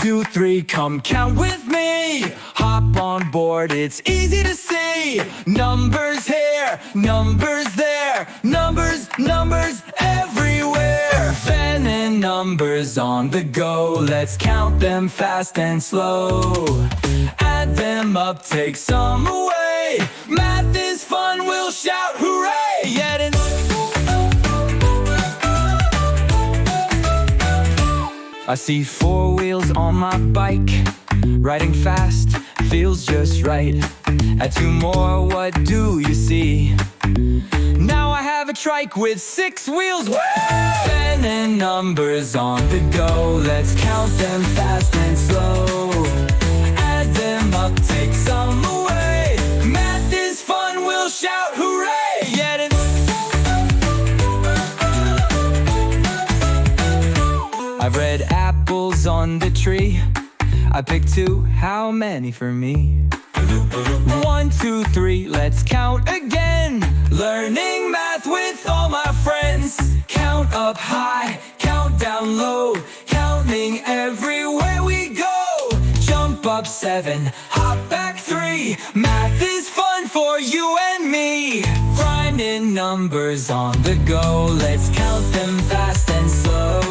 2, 3, come count with me. Hop on board, it's easy to see. Numbers here, numbers there, numbers, numbers everywhere. Pen and numbers on the go, let's count them fast and slow. Add them up, take some away. Math is fun, we'll shout hooray! Yet it's I see 4 wheels on my bike. Riding fast feels just right. Add 2 more, what do you see? Now I have a trike with 6 wheels. Woo! Pen and numbers on the go, let's count them fast and slow. Add them up, take some away. Math is fun, we'll shout hooray! Yet it's I've read apples on the tree. I picked 2, how many for me? 1, 2, 3, let's count again. Learning math with all my friends. Count up high, count down low, counting everywhere we go. Jump up 7, hop back 3. Math is fun for you and me. Finding numbers on the go, let's count them fast and slow.